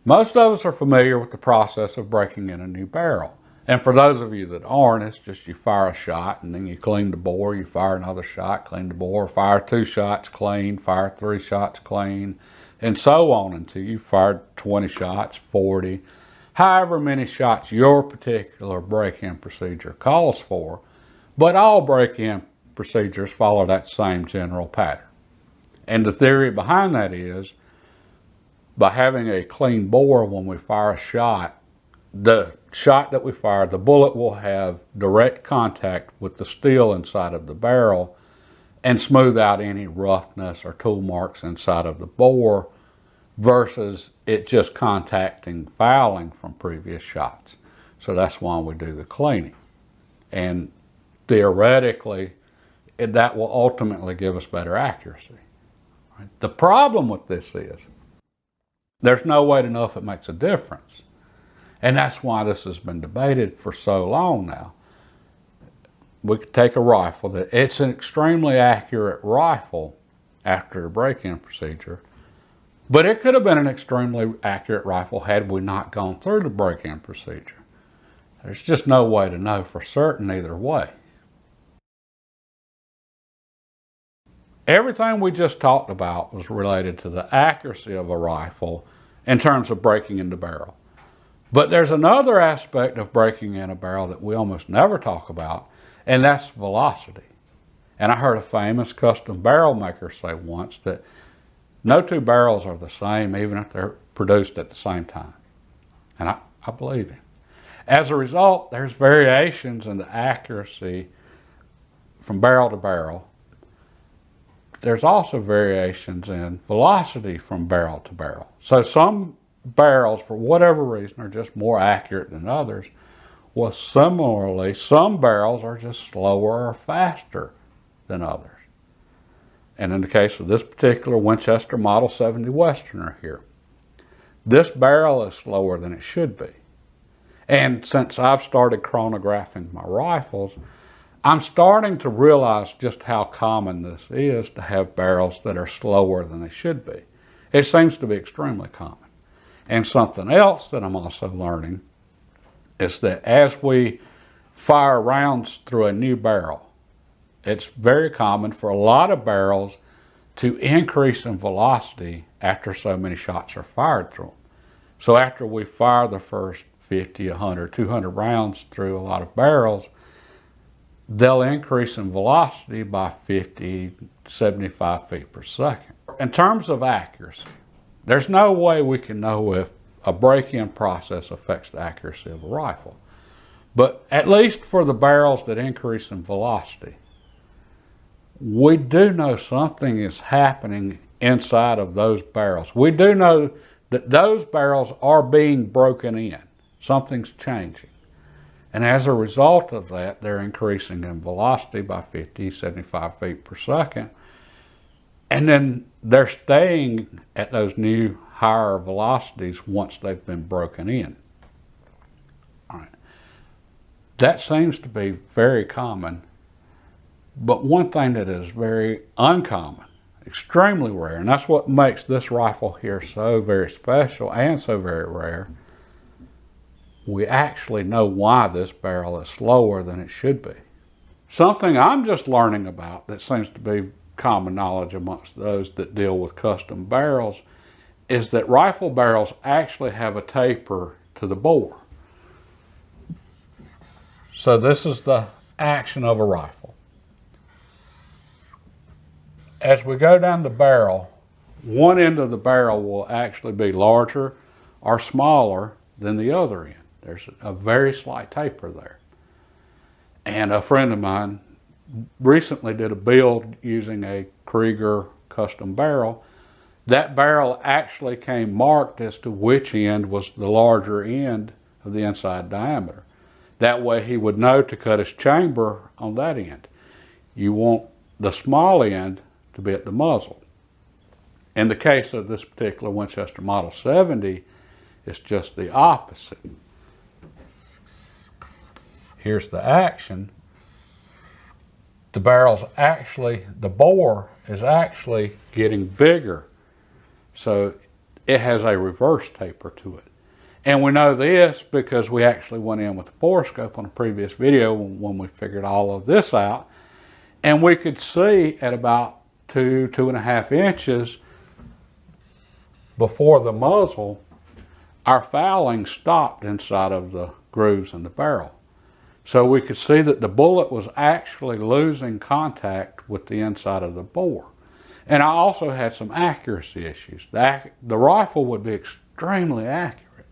Most of us are familiar with the process of breaking in a new barrel. And for those of you that aren't, it's just you fire a shot and then you clean the bore, you fire another shot, clean the bore, fire 2 shots clean, fire 3 shots clean, and so on until you fired 20 shots, 40, however many shots your particular break-in procedure calls for. But all break-in procedures follow that same general pattern. And the theory behind that is, by having a clean bore when we fire a shot, the shot that we fire, the bullet will have direct contact with the steel inside of the barrel and smooth out any roughness or tool marks inside of the bore versus it just contacting fouling from previous shots. So that's why we do the cleaning. And theoretically, that will ultimately give us better accuracy. The problem with this is there's no way to know if it makes a difference. And that's why this has been debated for so long now. We could take a rifle that it's an extremely accurate rifle after a break-in procedure, but it could have been an extremely accurate rifle had we not gone through the break-in procedure. There's just no way to know for certain either way. Everything we just talked about was related to the accuracy of a rifle in terms of breaking in the barrel. But there's another aspect of breaking in a barrel that we almost never talk about, and that's velocity. And I heard a famous custom barrel maker say once that no 2 barrels are the same, even if they're produced at the same time. And I believe him. As a result, there's variations in the accuracy from barrel to barrel. There's also variations in velocity from barrel to barrel. So some barrels, for whatever reason, are just more accurate than others. Well, similarly, some barrels are just slower or faster than others. And in the case of this particular Winchester Model 70 Westerner here, this barrel is slower than it should be. And since I've started chronographing my rifles, I'm starting to realize just how common this is to have barrels that are slower than they should be. It seems to be extremely common. And something else that I'm also learning is that as we fire rounds through a new barrel, it's very common for a lot of barrels to increase in velocity after so many shots are fired through them. So after we fire the first 50, 100, 200 rounds through a lot of barrels, they'll increase in velocity by 50, 75 feet per second. In terms of accuracy, there's no way we can know if a break-in process affects the accuracy of a rifle. But at least for the barrels that increase in velocity, we do know something is happening inside of those barrels. We do know that those barrels are being broken in. Something's changing. And as a result of that, they're increasing in velocity by 50, 75 feet per second. And then they're staying at those new higher velocities once they've been broken in. All right. That seems to be very common. But one thing that is very uncommon, extremely rare, and that's what makes this rifle here so very special and so very rare, we actually know why this barrel is slower than it should be. Something I'm just learning about that seems to be common knowledge amongst those that deal with custom barrels is that rifle barrels actually have a taper to the bore. So this is the action of a rifle. As we go down the barrel, one end of the barrel will actually be larger or smaller than the other end. There's a very slight taper there. And a friend of mine recently did a build using a Krieger custom barrel. That barrel actually came marked as to which end was the larger end of the inside diameter. That way he would know to cut his chamber on that end. You want the small end to be at the muzzle. In the case of this particular Winchester Model 70, it's just the opposite. Here's the action. The bore is actually getting bigger. So it has a reverse taper to it. And we know this because we actually went in with a borescope on a previous video when we figured all of this out. And we could see at about 2.5 inches before the muzzle, our fouling stopped inside of the grooves in the barrel. So we could see that the bullet was actually losing contact with the inside of the bore. And I also had some accuracy issues. The rifle would be extremely accurate.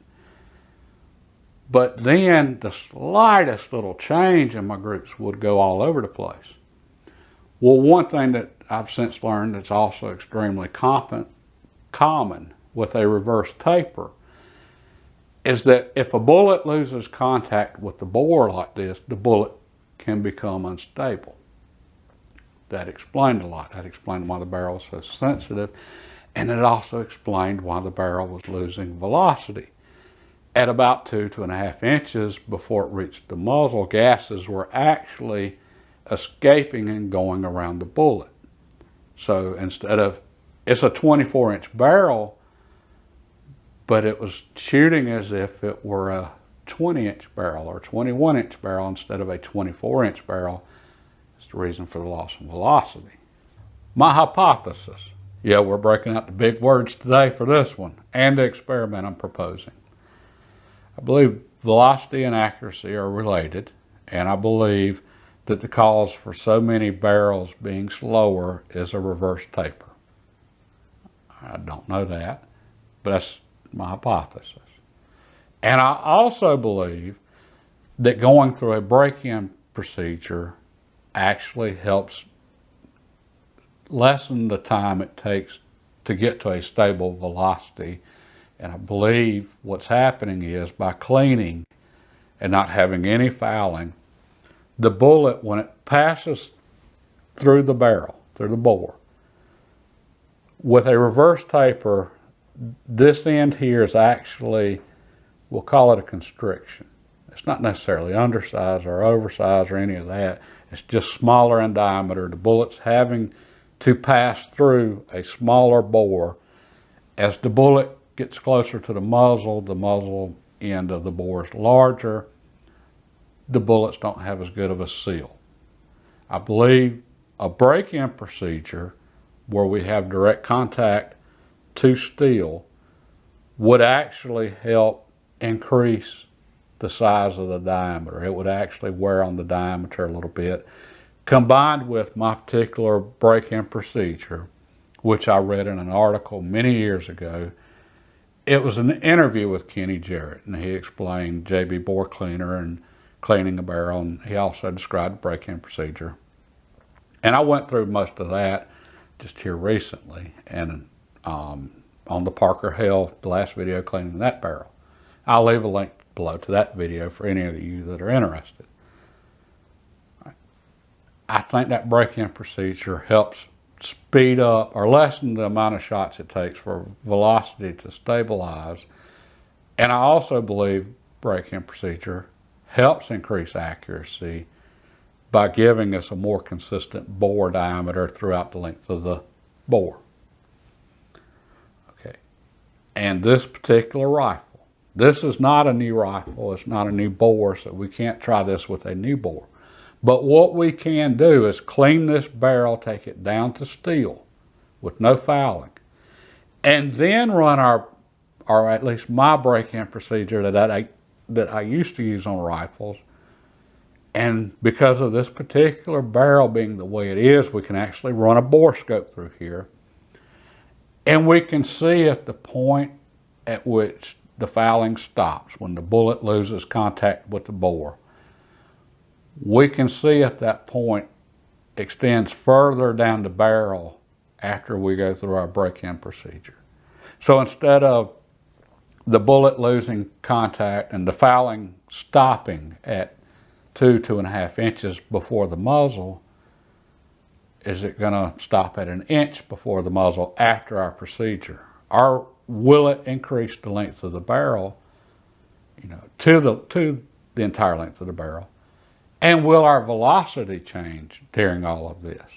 But then the slightest little change in my groups would go all over the place. Well, one thing that I've since learned that's also extremely common with a reverse taper is that if a bullet loses contact with the bore like this, the bullet can become unstable. That explained a lot. That explained why the barrel was so sensitive, and it also explained why the barrel was losing velocity. At about 2.5 inches before it reached the muzzle, gases were actually escaping and going around the bullet. So instead of, it's a 24-inch barrel, but it was shooting as if it were a 20-inch barrel or 21-inch barrel instead of a 24-inch barrel. It's the reason for the loss of velocity. My hypothesis. Yeah, we're breaking out the big words today for this one and the experiment I'm proposing. I believe velocity and accuracy are related, and I believe that the cause for so many barrels being slower is a reverse taper. I don't know that, but that's my hypothesis. And I also believe that going through a break-in procedure actually helps lessen the time it takes to get to a stable velocity. And I believe what's happening is by cleaning and not having any fouling, the bullet, when it passes through the barrel, through the bore, with a reverse taper, this end here is actually, we'll call it a constriction. It's not necessarily undersized or oversized or any of that. It's just smaller in diameter. The bullet's having to pass through a smaller bore. As the bullet gets closer to the muzzle end of the bore is larger. The bullets don't have as good of a seal. I believe a break-in procedure where we have direct contact to steel would actually help increase the size of the diameter. It would actually wear on the diameter a little bit. Combined with my particular break-in procedure, which I read in an article many years ago, it was an interview with Kenny Jarrett, and he explained JB bore cleaner and cleaning a barrel, and he also described the break-in procedure. And I went through most of that just here recently, and on the Parker Hill, the last video cleaning that barrel. I'll leave a link below to that video for any of you that are interested. I think that break-in procedure helps speed up or lessen the amount of shots it takes for velocity to stabilize. And I also believe break-in procedure helps increase accuracy by giving us a more consistent bore diameter throughout the length of the bore. Okay, and this particular rifle, this is not a new rifle, it's not a new bore, so we can't try this with a new bore. But what we can do is clean this barrel, take it down to steel with no fouling, and then run or at least my break-in procedure that I used to use on rifles. And because of this particular barrel being the way it is, we can actually run a borescope through here. And we can see at the point at which the fouling stops, when the bullet loses contact with the bore. We can see at that point extends further down the barrel after we go through our break-in procedure. So instead of the bullet losing contact and the fouling stopping at 2.5 inches before the muzzle, is it going to stop at 1 inch before the muzzle after our procedure? Or will it increase the length of the barrel, to the entire length of the barrel? And will our velocity change during all of this?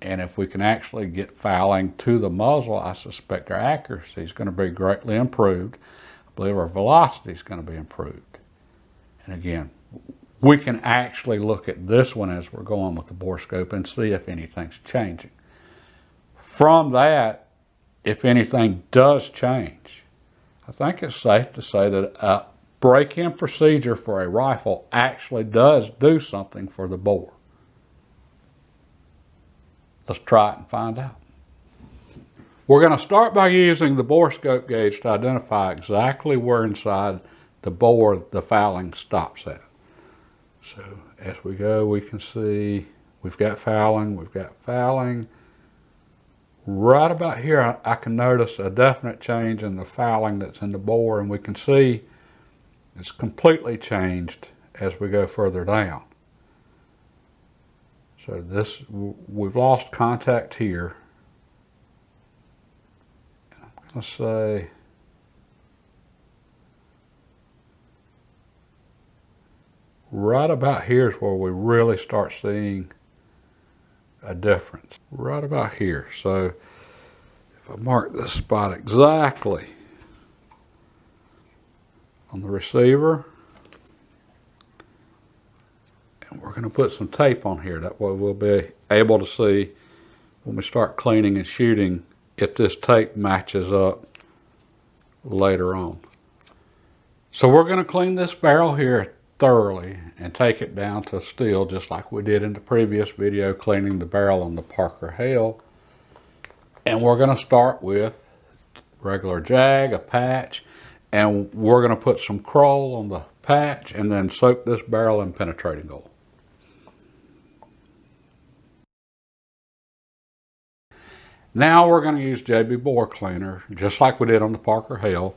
And if we can actually get fouling to the muzzle, I suspect our accuracy is going to be greatly improved. I believe our velocity is going to be improved. And again, we can actually look at this one as we're going with the bore scope and see if anything's changing. From that, if anything does change, I think it's safe to say that a break-in procedure for a rifle actually does do something for the bore. Let's try it and find out. We're going to start by using the bore scope gauge to identify exactly where inside the bore the fouling stops at. So as we go, we can see we've got fouling, Right about here, I can notice a definite change in the fouling that's in the bore, and we can see it's completely changed as we go further down. So we've lost contact here. And I'm going to say right about here is where we really start seeing a difference. Right about here. So if I mark this spot exactly on the receiver, and we're going to put some tape on here. That way we'll be able to see when we start cleaning and shooting if this tape matches up later on. So we're going to clean this barrel here thoroughly and take it down to steel, just like we did in the previous video cleaning the barrel on the Parker Hale. And we're going to start with regular jag, a patch, and we're going to put some Kroll on the patch and then soak this barrel in penetrating oil. Now we're going to use JB Bore Cleaner, just like we did on the Parker Hale.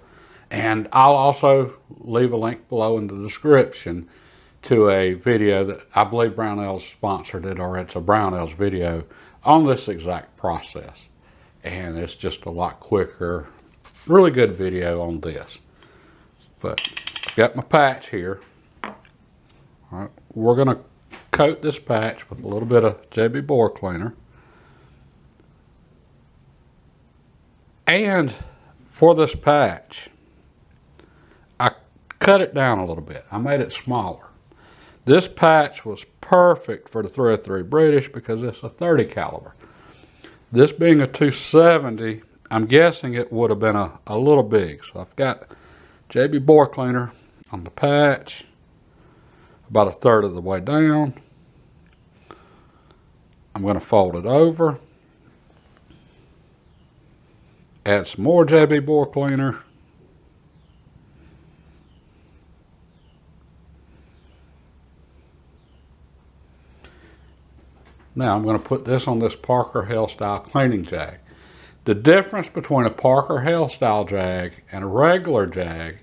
And I'll also leave a link below in the description to a video that I believe Brownells sponsored it, or it's a Brownells video on this exact process. And it's just a lot quicker. Really good video on this. But I've got my patch here. All right, we're going to coat this patch with a little bit of JB Bore Cleaner. And for this patch, I cut it down a little bit. I made it smaller. This patch was perfect for the 303 British because it's a 30 caliber. This being a 270, I'm guessing it would have been a little big. So I've got JB Bore Cleaner on the patch, about a third of the way down. I'm going to fold it over, add some more JB Bore Cleaner. Now I'm going to put this on this Parker Hale style cleaning jag. The difference between a Parker Hale style jag and a regular jag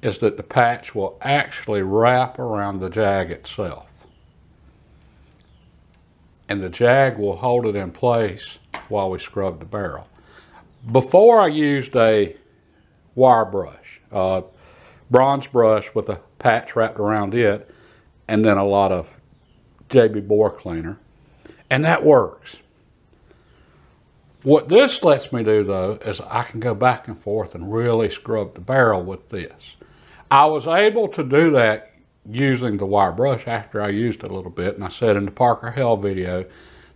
is that the patch will actually wrap around the jag itself. And the jag will hold it in place while we scrub the barrel. Before I used a wire brush, bronze brush with a patch wrapped around it, and then a lot of JB Bore Cleaner. And that works. What this lets me do though is I can go back and forth and really scrub the barrel with this. I was able to do that using the wire brush after I used it a little bit, and I said in the Parker Hale video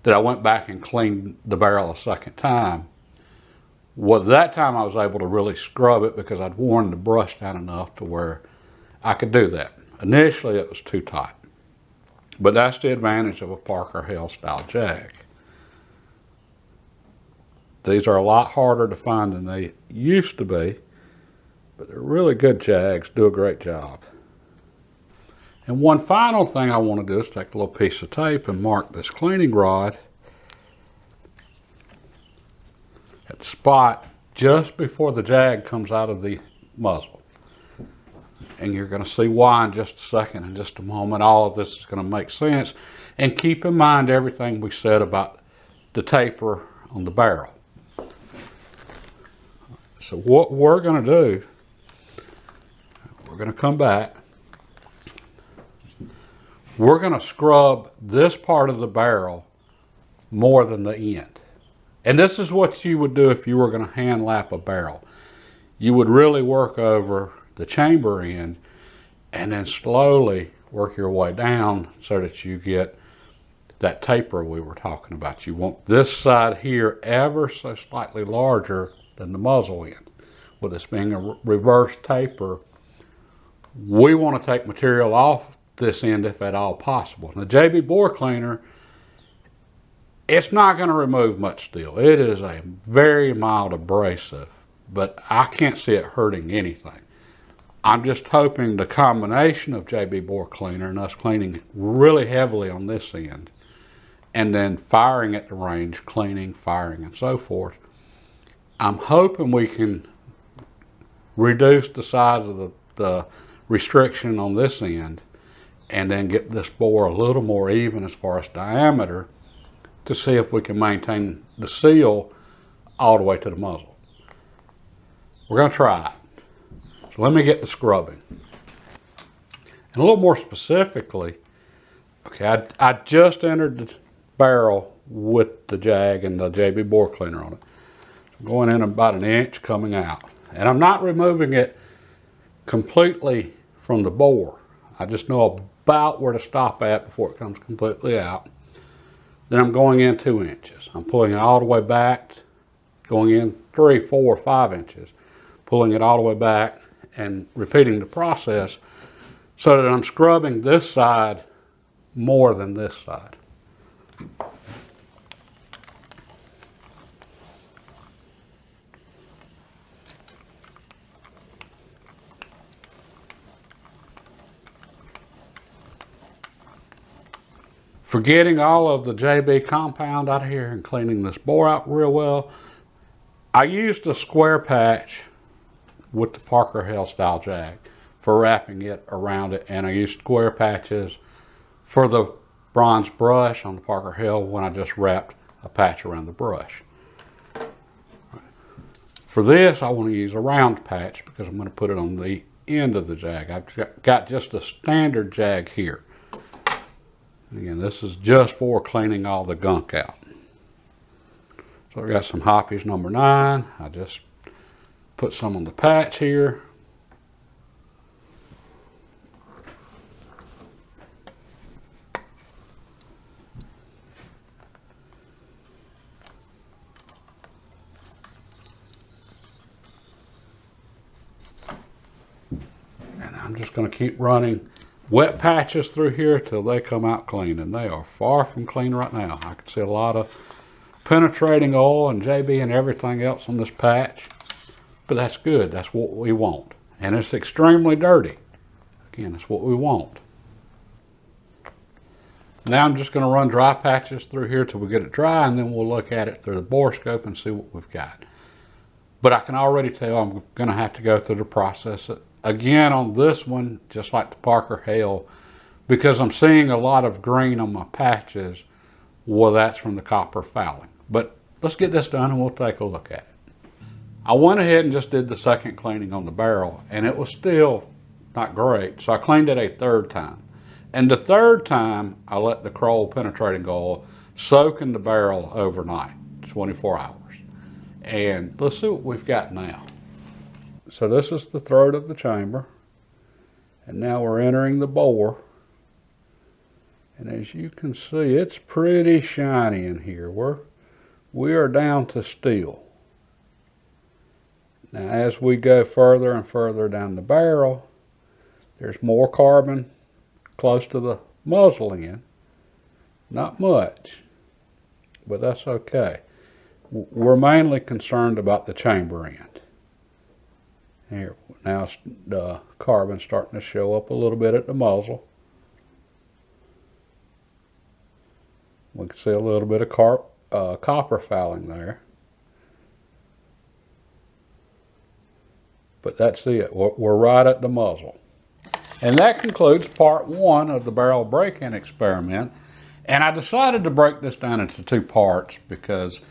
that I went back and cleaned the barrel a second time. Well, that time I was able to really scrub it because I'd worn the brush down enough to where I could do that. Initially it was too tight. But that's the advantage of a Parker Hale style jag. These are a lot harder to find than they used to be, but they're really good jags, do a great job. And one final thing I want to do is take a little piece of tape and mark this cleaning rod at the spot just before the jag comes out of the muzzle. And you're going to see why in just a second, in just a moment. All of this is going to make sense. And keep in mind everything we said about the taper on the barrel. So what we're going to do, we're going to come back. We're going to scrub this part of the barrel more than the end. And this is what you would do if you were going to hand lap a barrel. You would really work over the chamber end and then slowly work your way down so that you get that taper we were talking about. You want this side here ever so slightly larger than the muzzle end. With this being a reverse taper, we want to take material off this end if at all possible. Now, JB bore cleaner, it's not going to remove much steel. It is a very mild abrasive, but I can't see it hurting anything. I'm just hoping the combination of JB bore cleaner and us cleaning really heavily on this end, and then firing at the range, cleaning, firing, and so forth, I'm hoping we can reduce the size of the restriction on this end and then get this bore a little more even as far as diameter to see if we can maintain the seal all the way to the muzzle. We're going to try it. So let me get the scrubbing. And a little more specifically, okay, I just entered the barrel with the jag and the JB bore cleaner on it. I'm going in about 1 inch, coming out. And I'm not removing it completely from the bore. I just know about where to stop at before it comes completely out. Then I'm going in 2 inches. I'm pulling it all the way back, going in 3, 4, 5 inches, pulling it all the way back and repeating the process so that I'm scrubbing this side more than this side. For getting all of the JB compound out of here and cleaning this bore out real well, I used a square patch with the Parker Hale style jag for wrapping it around it, and I used square patches for the bronze brush on the Parker Hale when I just wrapped a patch around the brush. For this, I want to use a round patch because I'm going to put it on the end of the jag. I've got just a standard jag here. Again, this is just for cleaning all the gunk out. So I've got some Hoppies number 9. I just put some on the patch here. And I'm just going to keep running wet patches through here till they come out clean, and they are far from clean right now. I can see a lot of penetrating oil and JB and everything else on this patch, but that's good. That's what we want. And it's extremely dirty. Again, that's what we want. Now I'm just going to run dry patches through here till we get it dry, and then we'll look at it through the bore scope and see what we've got. But I can already tell I'm going to have to go through the process again on this one, just like the Parker Hale, because I'm seeing a lot of green on my patches. Well, that's from the copper fouling. But let's get this done and we'll take a look at it. I went ahead and just did the second cleaning on the barrel, and it was still not great, so I cleaned it a third time. And the third time, I let the Kroll penetrating oil soak in the barrel overnight, 24 hours. And let's see what we've got now. So this is the throat of the chamber, and now we're entering the bore. And as you can see, it's pretty shiny in here. We are down to steel. Now as we go further and further down the barrel, there's more carbon close to the muzzle end. Not much, but that's okay. We're mainly concerned about the chamber end. Here, now the carbon starting to show up a little bit at the muzzle. We can see a little bit of copper fouling there. But that's it. We're right at the muzzle. And that concludes part 1 of the barrel break-in experiment. And I decided to break this down into 2 parts because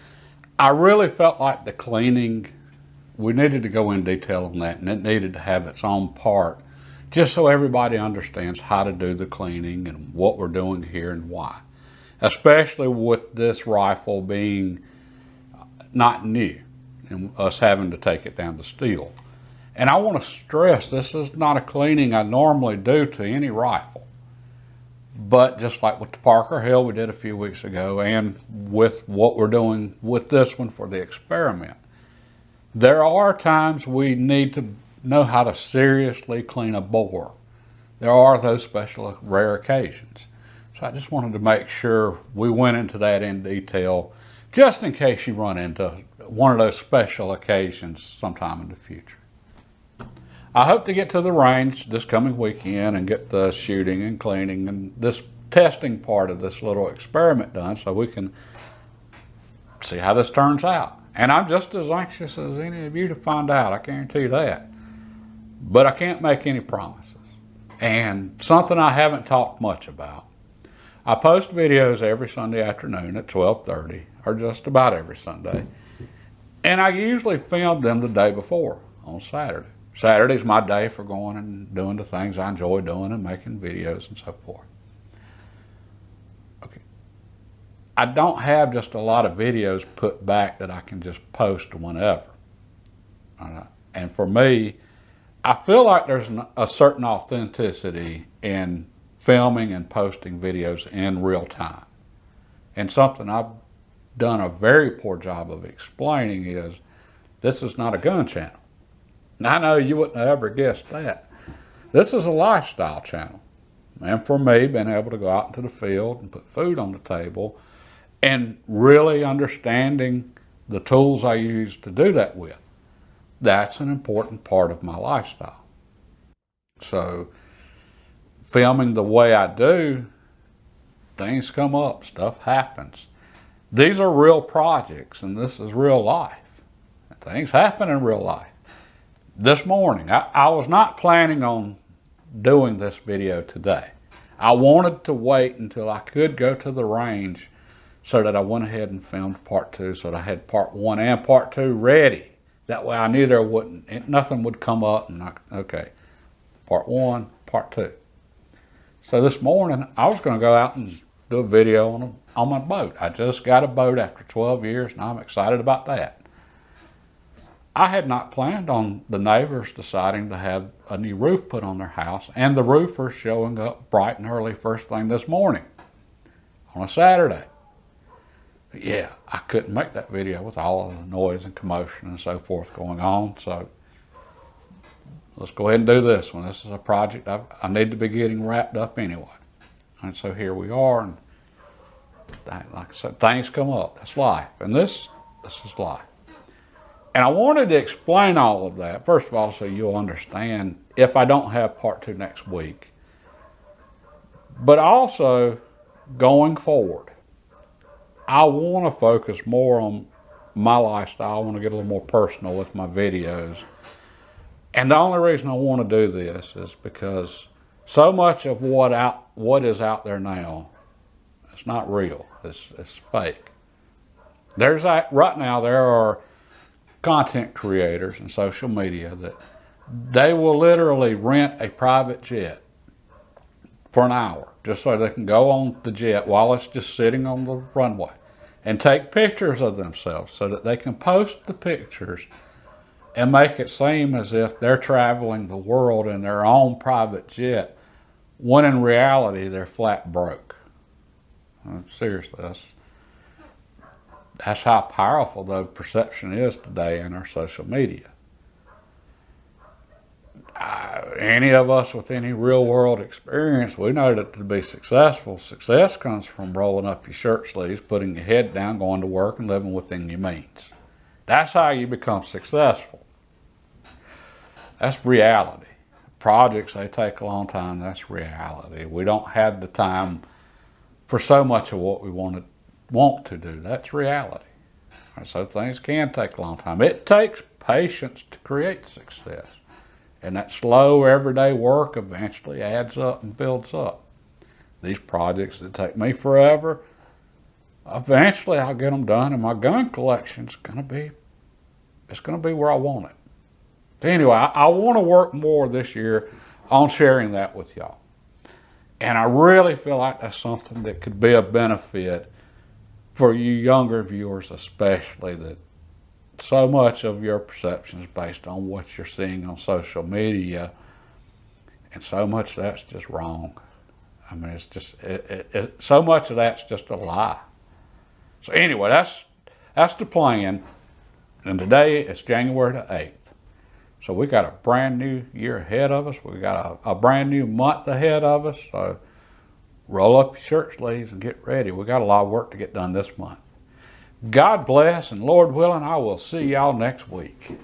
I really felt like the cleaning, we needed to go in detail on that, and it needed to have its own part just so everybody understands how to do the cleaning and what we're doing here and why. especially with this rifle being not new and us having to take it down to steel. And I want to stress, this is not a cleaning I normally do to any rifle. But just like with the Parker Hill we did a few weeks ago, and with what we're doing with this one for the experiment, there are times we need to know how to seriously clean a bore. There are those special rare occasions. So I just wanted to make sure we went into that in detail, just in case you run into one of those special occasions sometime in the future. I hope to get to the range this coming weekend and get the shooting and cleaning and this testing part of this little experiment done so we can see how this turns out. And I'm just as anxious as any of you to find out, I guarantee you that. But I can't make any promises. And something I haven't talked much about, I post videos every Sunday afternoon at 12:30, or just about every Sunday. And I usually film them the day before, on Saturday. Saturday's my day for going and doing the things I enjoy doing and making videos and so forth. Okay. I don't have just a lot of videos put back that I can just post whenever. And for me, I feel like there's a certain authenticity in filming and posting videos in real time. And something I've done a very poor job of explaining is this is not a gun channel. Now, I know you wouldn't have ever guessed that. This is a lifestyle channel. And for me, being able to go out into the field and put food on the table and really understanding the tools I use to do that with, that's an important part of my lifestyle. So filming the way I do, things come up, stuff happens. These are real projects and this is real life. Things happen in real life. This morning, I was not planning on doing this video today. I wanted to wait until I could go to the range so that I went ahead and filmed part 2 so that I had part 1 and part 2 ready. That way I knew nothing would come up and okay, part 1, part 2. So this morning, I was going to go out and do a video on my boat. I just got a boat after 12 years and I'm excited about that. I had not planned on the neighbors deciding to have a new roof put on their house and the roofer showing up bright and early first thing this morning on a Saturday. But yeah, I couldn't make that video with all of the noise and commotion and so forth going on, so let's go ahead and do this one. This is a project I need to be getting wrapped up anyway. And so here we are, and like I said, things come up. That's life, and this is life. And I wanted to explain all of that, first of all, so you'll understand if I don't have part 2 next week. But also, going forward, I want to focus more on my lifestyle. I want to get a little more personal with my videos. And the only reason I want to do this is because so much of what is out there now, it's not real. It's fake. Right now, there are content creators and social media that they will literally rent a private jet for an hour just so they can go on the jet while it's just sitting on the runway and take pictures of themselves so that they can post the pictures and make it seem as if they're traveling the world in their own private jet, when in reality they're flat broke. Seriously, that's how powerful the perception is today in our social media. Any of us with any real world experience, we know that to be successful, success comes from rolling up your shirt sleeves, putting your head down, going to work, and living within your means. That's how you become successful. That's reality. Projects, they take a long time. That's reality. We don't have the time for so much of what we want to do. That's reality. So things can take a long time. It takes patience to create success. And that slow everyday work eventually adds up and builds up. These projects that take me forever, eventually I'll get them done, and my gun collection's gonna be where I want it. Anyway, I want to work more this year on sharing that with y'all. And I really feel like that's something that could be a benefit for you younger viewers especially, that so much of your perception is based on what you're seeing on social media, and so much of that's just wrong. I mean, it's just, so much of that's just a lie. So anyway, that's the plan. And today it's January the 8th. So we got a brand new year ahead of us. We got a brand new month ahead of us. So roll up your shirt sleeves and get ready. We got a lot of work to get done this month. God bless, and Lord willing, I will see y'all next week.